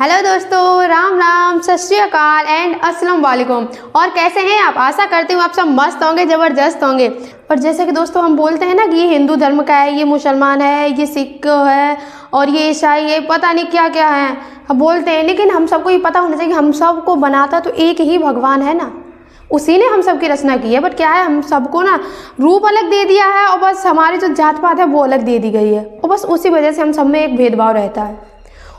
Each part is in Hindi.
हेलो दोस्तों, राम राम, सत श्री अकाल एंड अस्सलाम वालेकुम। और कैसे हैं आप? आशा करती हूँ आप सब मस्त होंगे, ज़बरदस्त होंगे। और जैसे कि दोस्तों हम बोलते हैं ना कि ये हिंदू धर्म का है, ये मुसलमान है, ये सिख है और ये ईसाई है, पता नहीं क्या क्या है हम बोलते हैं। लेकिन हम सबको ये पता होना चाहिए कि हम सबको बनाता तो एक ही भगवान है ना, उसी ने हम सबकी रचना की है। बट क्या है, हम सबको ना रूप अलग दे दिया है और बस हमारी जो जात पात है वो अलग दे दी गई है और बस उसी वजह से हम सब में एक भेदभाव रहता है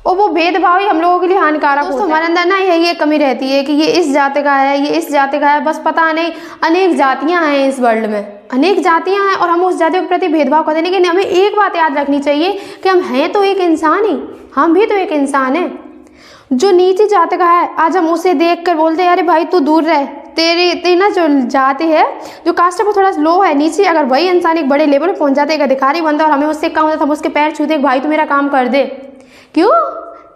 और वो भेदभाव ही हम लोगों के लिए हानिकारक होता है। हमारे अंदर ना यही कमी रहती है कि ये इस जाति का है, ये इस जाति का है। बस पता नहीं, अनेक जातियां हैं इस वर्ल्ड में, अनेक जातियां हैं और हम उस जाति के प्रति भेदभाव करते हैं। लेकिन हमें एक बात याद रखनी चाहिए कि हम हैं तो एक इंसान ही, हम भी तो एक इंसान है। जो नीची जाति का है, आज हम उसे देख कर बोलते हैं अरे भाई तू दूर रह, तेरी ना जो जाति है, जो कास्ट है वो थोड़ा लो है, नीचे। अगर वही इंसान एक बड़े लेवल पर पहुंच जाते, एक अधिकारी बनता और हमें उससे कम होता, हम उसके पैर छूते भाई तू मेरा काम कर दे। क्यों?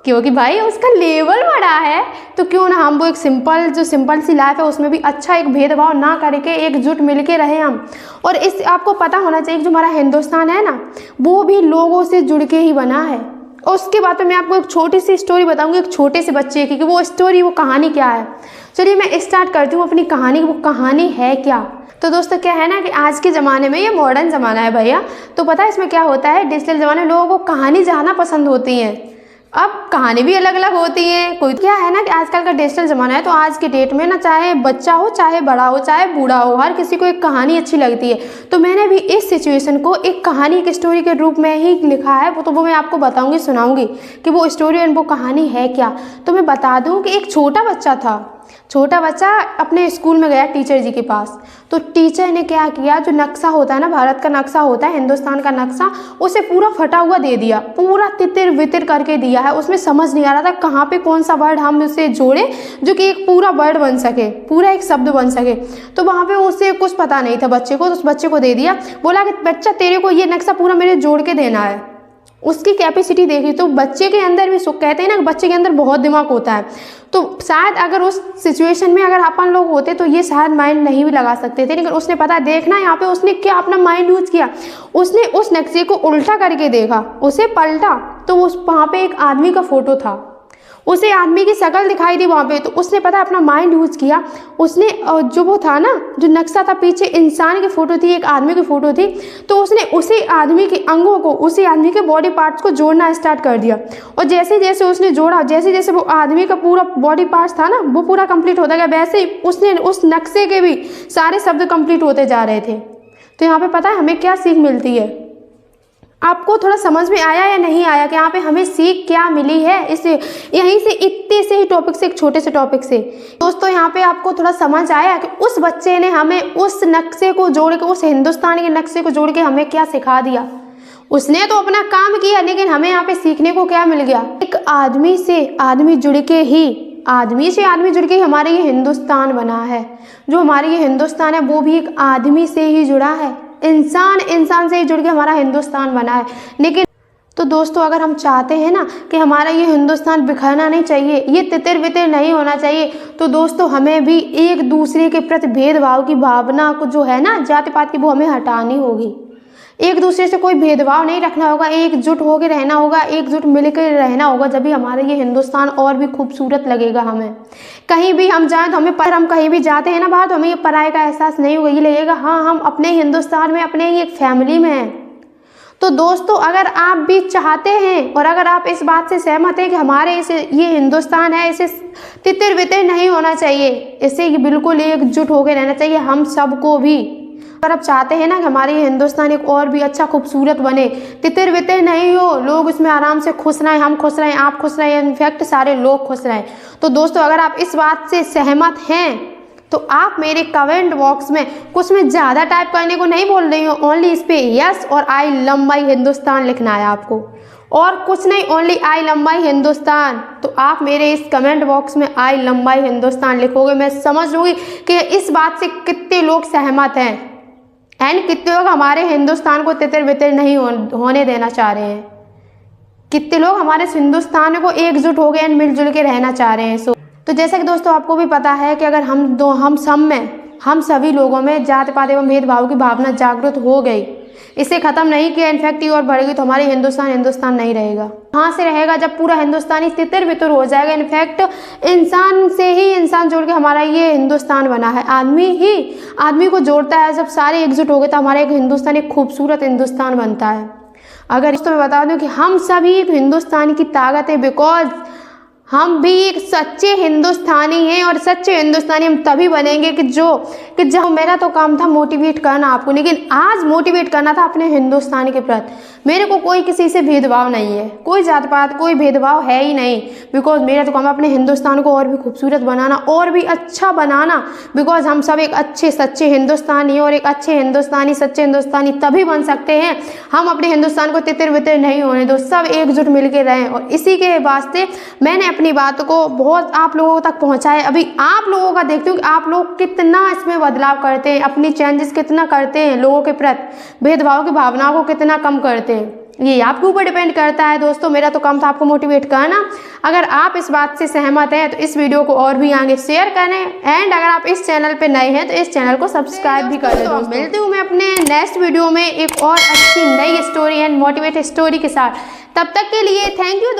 क्योंकि भाई उसका लेवल बड़ा है। तो क्यों ना हम वो एक सिंपल सी लाइफ है उसमें भी अच्छा एक भेदभाव ना करके एकजुट मिलके रहे हम। और इस आपको पता होना चाहिए कि जो हमारा हिंदुस्तान है ना, वो भी लोगों से जुड़ के ही बना है। और उसके बाद मैं आपको एक छोटी सी स्टोरी बताऊंगी, एक छोटे से बच्चे की, कि वो स्टोरी, वो कहानी क्या है। चलिए मैं स्टार्ट करती हूँ अपनी कहानी। वो कहानी है क्या? तो दोस्तों क्या है ना कि आज के ज़माने में, ये मॉडर्न ज़माना है भैया, तो पता है इसमें क्या होता है, डिजिटल ज़माने में लोगों को कहानी जानना पसंद होती है। अब कहानी भी अलग अलग होती है। कोई क्या है ना कि आजकल का डिजिटल ज़माना है, तो आज के डेट में ना चाहे बच्चा हो, चाहे बड़ा हो, चाहे बूढ़ा हो, हर किसी को एक कहानी अच्छी लगती है। तो मैंने भी इस सिचुएशन को एक कहानी, एक स्टोरी के रूप में ही लिखा है। वो मैं आपको बताऊंगी, सुनाऊंगी कि वो स्टोरी और वो कहानी है क्या। तो मैं बता दूं कि एक छोटा बच्चा अपने स्कूल में गया टीचर जी के पास। तो टीचर ने क्या किया, जो नक्शा होता है ना, भारत का नक्शा होता है, हिंदुस्तान का नक्शा, उसे पूरा फटा हुआ दे दिया, पूरा तितिर वितिर करके दिया है। उसमें समझ नहीं आ रहा था कहाँ पे कौन सा वर्ड हम उसे जोड़े जो कि एक पूरा वर्ड बन सके, पूरा एक शब्द बन सके। तो वहाँ पे उसे कुछ पता नहीं था बच्चे को, तो उस बच्चे को दे दिया, बोला कि बच्चा तेरे को ये नक्शा पूरा मेरे जोड़ के देना है। उसकी कैपेसिटी देखी तो बच्चे के अंदर भी, कहते हैं ना बच्चे के अंदर बहुत दिमाग होता है। तो शायद अगर उस सिचुएशन में अगर अपन लोग होते तो ये शायद माइंड नहीं भी लगा सकते थे। लेकिन उसने पता देखना यहाँ पे उसने क्या अपना माइंड यूज किया, उसने उस नक्शे को उल्टा करके देखा, उसे पलटा तो वहाँ पे एक आदमी का फोटो था, उसे आदमी की शक्ल दिखाई दी वहाँ पे। तो उसने पता अपना माइंड यूज किया, उसने जो वो था ना, जो नक्शा था, पीछे इंसान की फोटो थी, एक आदमी की फोटो थी। तो उसने उसी आदमी के अंगों को, उसी आदमी के बॉडी पार्ट्स को जोड़ना स्टार्ट कर दिया। और जैसे जैसे उसने जोड़ा, जैसे जैसे वो आदमी का पूरा बॉडी पार्ट्स था ना, वो पूरा कंप्लीट होता गया, वैसे ही उसने उस नक्शे के भी सारे शब्द कंप्लीट होते जा रहे थे। तो यहाँ पे पता है हमें क्या सीख मिलती है? आपको थोड़ा समझ में आया या नहीं आया कि यहाँ पे हमें सीख क्या मिली है इस यहीं से, इतने से ही टॉपिक से, एक छोटे से टॉपिक से। दोस्तों यहाँ पे आपको थोड़ा समझ आया कि उस बच्चे ने हमें उस नक्शे को जोड़ के, उस हिंदुस्तान के नक्शे को जोड़ के हमें क्या सिखा दिया। उसने तो अपना काम किया, लेकिन हमें यहाँ पे सीखने को क्या मिल गया? एक आदमी से आदमी जुड़ के ही, आदमी से आदमी जुड़ के ही हमारे ये हिंदुस्तान बना है। जो हमारे ये हिंदुस्तान है वो भी एक आदमी से ही जुड़ा है, इंसान से ही जुड़ के हमारा हिंदुस्तान बना है। लेकिन तो दोस्तों अगर हम चाहते हैं ना कि हमारा ये हिंदुस्तान बिखरना नहीं चाहिए, ये तितिर बितिर नहीं होना चाहिए, तो दोस्तों हमें भी एक दूसरे के प्रति भेदभाव की भावना को, जो है ना जाति पात की, वो हमें हटानी होगी। एक दूसरे से कोई भेदभाव नहीं रखना होगा, एकजुट होकर रहना होगा, एकजुट मिलकर रहना होगा। जब भी हमारा ये हिंदुस्तान और भी खूबसूरत लगेगा। हमें कहीं भी हम जाएं तो हम कहीं भी जाते हैं ना बाहर, तो हमें ये पराये का एहसास नहीं होगा, ये लगेगा हाँ हम अपने हिंदुस्तान में, अपने ही एक फैमिली में हैं। तो दोस्तों अगर आप भी चाहते हैं और अगर आप इस बात से सहमत हैं कि हमारे ये हिंदुस्तान है, इसे तितिर बितिर नहीं होना चाहिए, इसे बिल्कुल एकजुट होकर रहना चाहिए हम सबको भी। अगर आप चाहते हैं ना कि हमारी हिंदुस्तान एक और भी अच्छा खूबसूरत बने, तितिर बितिर नहीं हो, लोग इसमें आराम से खुश रहें, हम खुश रहें, आप खुश रहें, इनफैक्ट सारे लोग खुश रहें। तो दोस्तों अगर आप इस बात से सहमत हैं तो आप मेरे कमेंट बॉक्स में, कुछ में ज़्यादा टाइप करने को नहीं बोल रही हूँ, ओनली इस पे यस और आई लव माई हिंदुस्तान लिखना है आपको, और कुछ नहीं, only I love my Hindustan. तो आप मेरे इस कमेंट बॉक्स में आई लव माई हिंदुस्तान लिखोगे, मैं समझ लूँगी कि इस बात से कितने लोग सहमत हैं एंड कितने लोग हमारे हिंदुस्तान को तितर बितर नहीं होने देना चाह रहे हैं, कितने लोग हमारे हिंदुस्तान को एकजुट हो गए एंड मिलजुल के रहना चाह रहे हैं। तो जैसे कि दोस्तों आपको भी पता है कि अगर हम सभी लोगों में जात पात एवं भेदभाव की भावना जागृत हो गई इसे ख़त्म नहीं किया, इनफैक्ट ये और बढ़ेगी तो हमारे हिंदुस्तान नहीं रहेगा। कहाँ से रहेगा जब पूरा हिंदुस्तानी तितर बितर हो जाएगा। इनफैक्ट इंसान से ही इंसान जोड़ के हमारा ये हिंदुस्तान बना है, आदमी ही आदमी को जोड़ता है। जब सारे एकजुट हो गए तो हमारा एक हिंदुस्तान, एक खूबसूरत हिंदुस्तान बनता है। अगर इसको मैं बता दूं कि हम सभी एक हिंदुस्तान की ताकत है, बिकॉज हम भी एक सच्चे हिंदुस्तानी हैं और सच्चे हिंदुस्तानी हम तभी बनेंगे कि जब मेरा तो काम था मोटिवेट करना आपको, लेकिन आज मोटिवेट करना था अपने हिंदुस्तान के प्रति। मेरे को कोई किसी से भेदभाव नहीं है, कोई जात पात कोई भेदभाव है ही नहीं, बिकॉज मेरा तो काम है अपने हिंदुस्तान को और भी खूबसूरत बनाना और भी अच्छा बनाना। बिकॉज हम सब एक अच्छे सच्चे हिंदुस्तानी और एक अच्छे हिंदुस्तानी सच्चे हिंदुस्तानी तभी बन सकते हैं। हम अपने हिंदुस्तान को तितर बितर नहीं होने दो, सब एकजुट मिलकर रहें। और इसी के वास्ते मैंने अपनी बात को बहुत आप लोगों तक पहुंचाया। अभी आप लोगों का देखती हूँ कि आप लोग कितना इसमें बदलाव करते हैं, अपनी चेंजेस कितना करते हैं, लोगों के प्रति भेदभाव की भावनाओं को कितना कम करते हैं। ये आपके ऊपर डिपेंड करता है दोस्तों। मेरा तो काम था आपको मोटिवेट करना। अगर आप इस बात से सहमत हैं तो इस वीडियो को और भी आगे शेयर करें, एंड अगर आप इस चैनल पे नए हैं तो इस चैनल को सब्सक्राइब भी कर लें। तो मिलती हूँ मैं अपने नेक्स्ट वीडियो में एक और अच्छी नई स्टोरी एंड मोटिवेट स्टोरी के साथ। तब तक के लिए थैंक यू।